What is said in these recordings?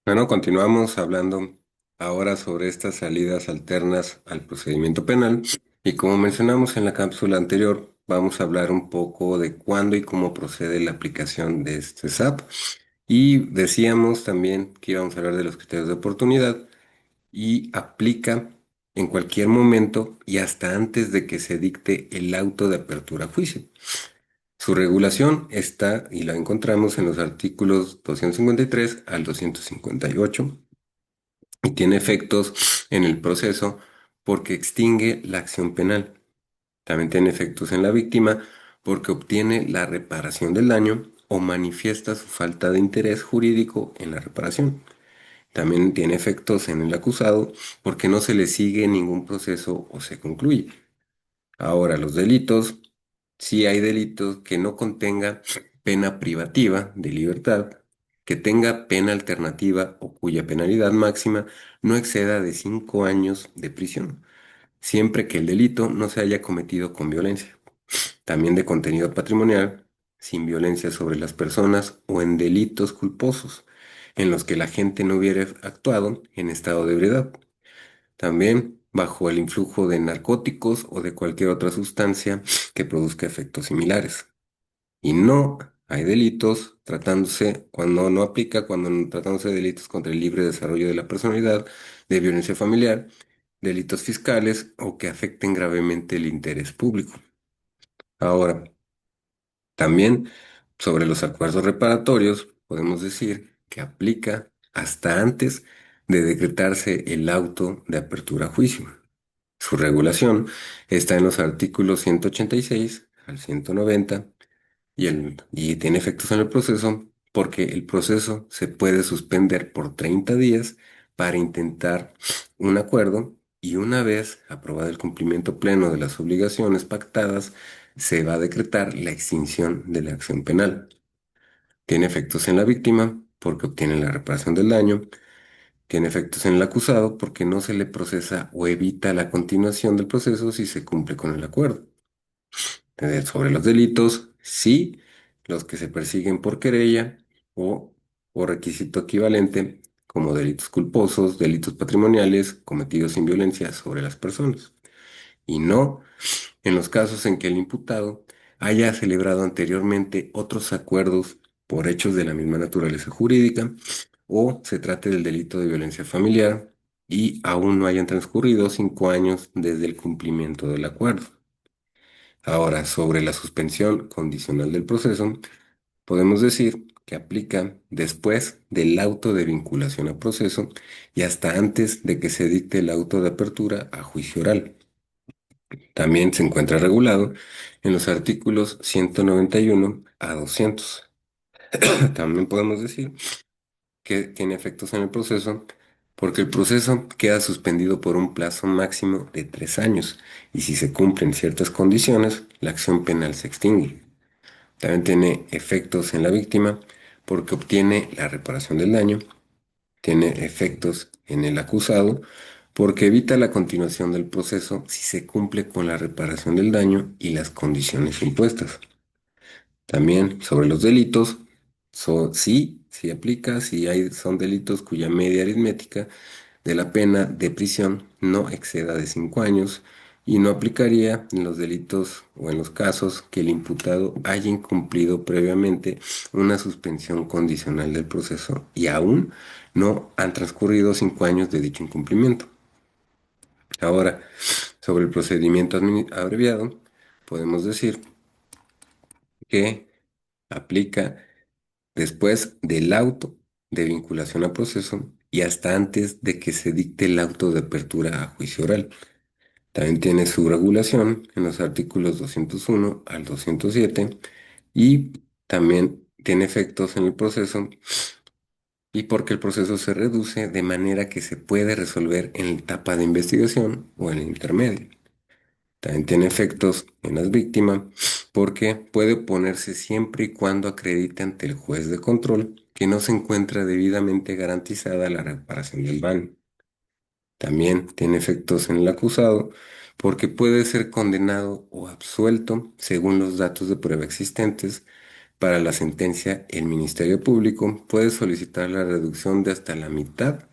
Bueno, continuamos hablando ahora sobre estas salidas alternas al procedimiento penal y como mencionamos en la cápsula anterior, vamos a hablar un poco de cuándo y cómo procede la aplicación de este SAP y decíamos también que íbamos a hablar de los criterios de oportunidad y aplica en cualquier momento y hasta antes de que se dicte el auto de apertura a juicio. Su regulación está y la encontramos en los artículos 253 al 258 y tiene efectos en el proceso porque extingue la acción penal. También tiene efectos en la víctima porque obtiene la reparación del daño o manifiesta su falta de interés jurídico en la reparación. También tiene efectos en el acusado porque no se le sigue ningún proceso o se concluye. Ahora, los delitos, si hay delitos que no contenga pena privativa de libertad, que tenga pena alternativa o cuya penalidad máxima no exceda de 5 años de prisión, siempre que el delito no se haya cometido con violencia. También de contenido patrimonial, sin violencia sobre las personas o en delitos culposos, en los que la gente no hubiera actuado en estado de ebriedad. También bajo el influjo de narcóticos o de cualquier otra sustancia que produzca efectos similares. Y no hay delitos tratándose, cuando no aplica, cuando tratándose de delitos contra el libre desarrollo de la personalidad, de violencia familiar, delitos fiscales o que afecten gravemente el interés público. Ahora, también sobre los acuerdos reparatorios, podemos decir que aplica hasta antes de decretarse el auto de apertura a juicio. Su regulación está en los artículos 186 al 190 y tiene efectos en el proceso porque el proceso se puede suspender por 30 días para intentar un acuerdo y una vez aprobado el cumplimiento pleno de las obligaciones pactadas, se va a decretar la extinción de la acción penal. Tiene efectos en la víctima porque obtiene la reparación del daño. Tiene efectos en el acusado porque no se le procesa o evita la continuación del proceso si se cumple con el acuerdo. Sobre los delitos, sí, los que se persiguen por querella o por requisito equivalente, como delitos culposos, delitos patrimoniales cometidos sin violencia sobre las personas. Y no en los casos en que el imputado haya celebrado anteriormente otros acuerdos por hechos de la misma naturaleza jurídica o se trate del delito de violencia familiar y aún no hayan transcurrido 5 años desde el cumplimiento del acuerdo. Ahora, sobre la suspensión condicional del proceso, podemos decir que aplica después del auto de vinculación a proceso y hasta antes de que se dicte el auto de apertura a juicio oral. También se encuentra regulado en los artículos 191 a 200. También podemos decir que tiene efectos en el proceso porque el proceso queda suspendido por un plazo máximo de 3 años y si se cumplen ciertas condiciones, la acción penal se extingue. También tiene efectos en la víctima porque obtiene la reparación del daño, tiene efectos en el acusado porque evita la continuación del proceso si se cumple con la reparación del daño y las condiciones impuestas. También sobre los delitos, sí aplica, si son delitos cuya media aritmética de la pena de prisión no exceda de 5 años y no aplicaría en los delitos o en los casos que el imputado haya incumplido previamente una suspensión condicional del proceso y aún no han transcurrido 5 años de dicho incumplimiento. Ahora, sobre el procedimiento abreviado, podemos decir que aplica después del auto de vinculación a proceso y hasta antes de que se dicte el auto de apertura a juicio oral. También tiene su regulación en los artículos 201 al 207 y también tiene efectos en el proceso y porque el proceso se reduce de manera que se puede resolver en la etapa de investigación o en el intermedio. También tiene efectos en las víctimas porque puede oponerse siempre y cuando acredite ante el juez de control que no se encuentra debidamente garantizada la reparación del daño. También tiene efectos en el acusado porque puede ser condenado o absuelto según los datos de prueba existentes, Para la sentencia, el Ministerio Público puede solicitar la reducción de hasta la mitad,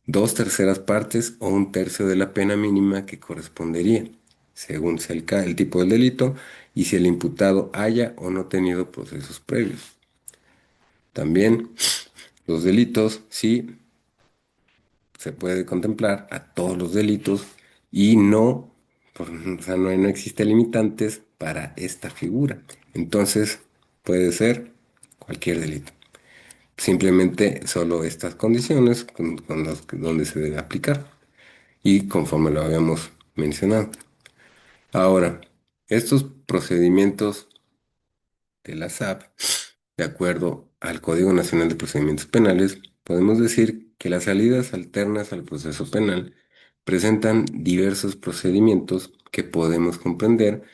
dos terceras partes o un tercio de la pena mínima que correspondería, según sea el tipo del delito y si el imputado haya o no tenido procesos previos. También los delitos, sí, se puede contemplar a todos los delitos y no, o sea, no existe limitantes para esta figura. Entonces, puede ser cualquier delito. Simplemente solo estas condiciones con donde se debe aplicar y conforme lo habíamos mencionado. Ahora, estos procedimientos de la SAP, de acuerdo al Código Nacional de Procedimientos Penales, podemos decir que las salidas alternas al proceso penal presentan diversos procedimientos que podemos comprender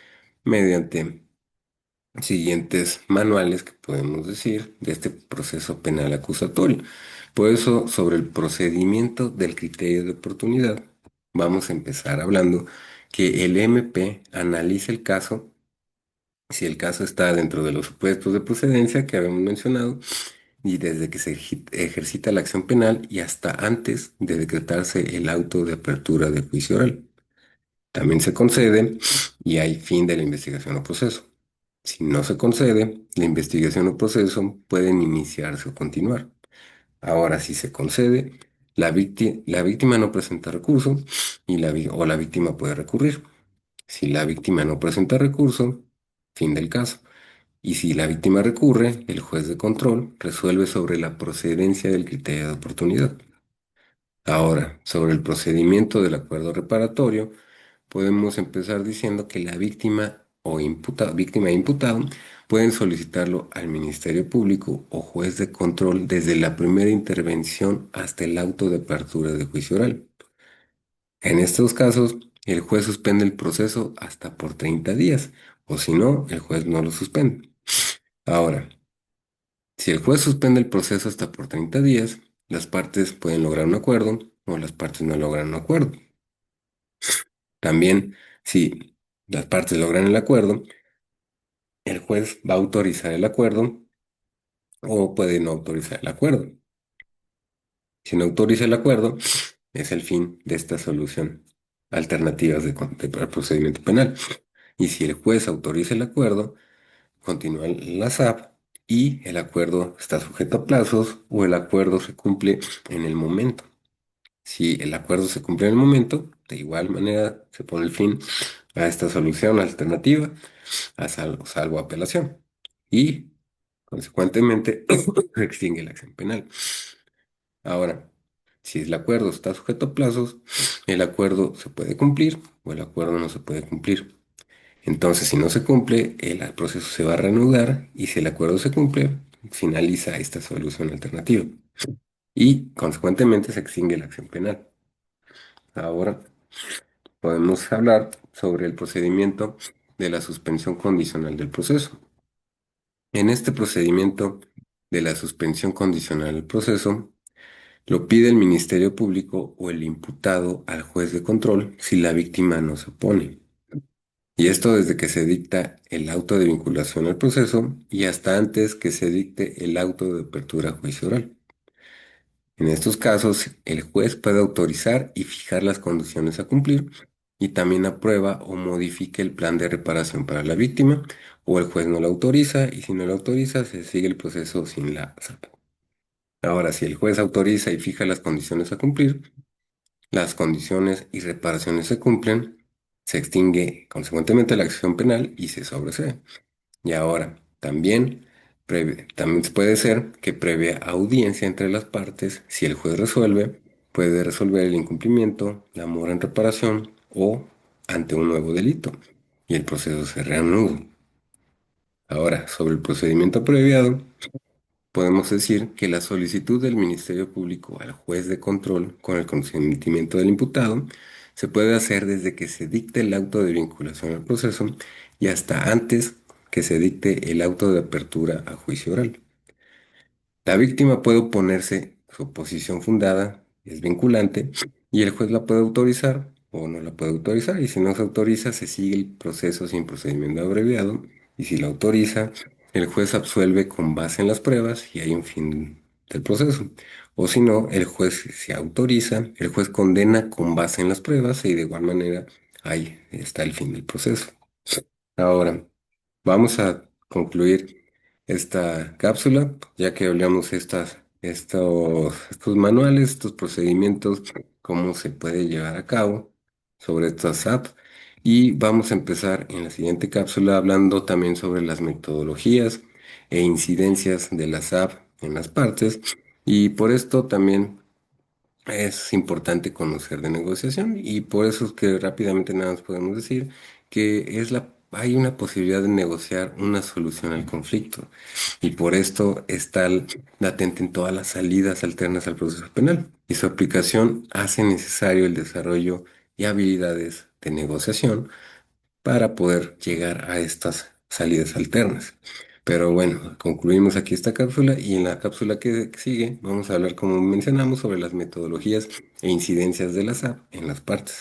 mediante siguientes manuales que podemos decir de este proceso penal acusatorio. Por eso, sobre el procedimiento del criterio de oportunidad, vamos a empezar hablando que el MP analiza el caso, si el caso está dentro de los supuestos de procedencia que habíamos mencionado, y desde que se ejercita la acción penal y hasta antes de decretarse el auto de apertura de juicio oral. También se concede y hay fin de la investigación o proceso. Si no se concede, la investigación o proceso pueden iniciarse o continuar. Ahora, si se concede, la víctima no presenta recurso o la víctima puede recurrir. Si la víctima no presenta recurso, fin del caso. Y si la víctima recurre, el juez de control resuelve sobre la procedencia del criterio de oportunidad. Ahora, sobre el procedimiento del acuerdo reparatorio, podemos empezar diciendo que la víctima o víctima e imputado pueden solicitarlo al Ministerio Público o juez de control desde la primera intervención hasta el auto de apertura de juicio oral. En estos casos, el juez suspende el proceso hasta por 30 días, o si no, el juez no lo suspende. Ahora, si el juez suspende el proceso hasta por 30 días, las partes pueden lograr un acuerdo o las partes no logran un acuerdo. También, si las partes logran el acuerdo, el juez va a autorizar el acuerdo o puede no autorizar el acuerdo. Si no autoriza el acuerdo, es el fin de esta solución alternativas para el procedimiento penal. Y si el juez autoriza el acuerdo, continúa la SAP y el acuerdo está sujeto a plazos o el acuerdo se cumple en el momento. Si el acuerdo se cumple en el momento, de igual manera se pone el fin a esta solución alternativa, salvo apelación. Y, consecuentemente, se extingue la acción penal. Ahora, si el acuerdo está sujeto a plazos, el acuerdo se puede cumplir o el acuerdo no se puede cumplir. Entonces, si no se cumple, el proceso se va a reanudar y si el acuerdo se cumple, finaliza esta solución alternativa y, consecuentemente, se extingue la acción penal. Ahora podemos hablar sobre el procedimiento de la suspensión condicional del proceso. En este procedimiento de la suspensión condicional del proceso, lo pide el Ministerio Público o el imputado al juez de control si la víctima no se opone. Y esto desde que se dicta el auto de vinculación al proceso y hasta antes que se dicte el auto de apertura a juicio oral. En estos casos, el juez puede autorizar y fijar las condiciones a cumplir y también aprueba o modifica el plan de reparación para la víctima o el juez no lo autoriza y si no lo autoriza se sigue el proceso sin la SAP. Ahora, si el juez autoriza y fija las condiciones a cumplir, las condiciones y reparaciones se cumplen, se extingue consecuentemente la acción penal y se sobresee. Y ahora, también puede ser que previa audiencia entre las partes, si el juez resuelve, puede resolver el incumplimiento, la mora en reparación o ante un nuevo delito y el proceso se reanuda. Ahora, sobre el procedimiento abreviado, podemos decir que la solicitud del Ministerio Público al juez de control con el consentimiento del imputado se puede hacer desde que se dicte el auto de vinculación al proceso y hasta antes que se dicte el auto de apertura a juicio oral. La víctima puede oponerse, su oposición fundada es vinculante y el juez la puede autorizar o no la puede autorizar y si no se autoriza se sigue el proceso sin procedimiento abreviado y si la autoriza el juez absuelve con base en las pruebas y hay un fin del proceso. O si no, el juez se autoriza, el juez condena con base en las pruebas y de igual manera ahí está el fin del proceso. Ahora, vamos a concluir esta cápsula, ya que hablamos estos manuales, estos procedimientos, cómo se puede llevar a cabo sobre estas apps. Y vamos a empezar en la siguiente cápsula hablando también sobre las metodologías e incidencias de las apps en las partes. Y por esto también es importante conocer de negociación y por eso es que rápidamente nada más podemos decir que hay una posibilidad de negociar una solución al conflicto y por esto está latente en todas las salidas alternas al proceso penal y su aplicación hace necesario el desarrollo y habilidades de negociación para poder llegar a estas salidas alternas. Pero bueno, concluimos aquí esta cápsula y en la cápsula que sigue vamos a hablar, como mencionamos, sobre las metodologías e incidencias de la SAP en las partes.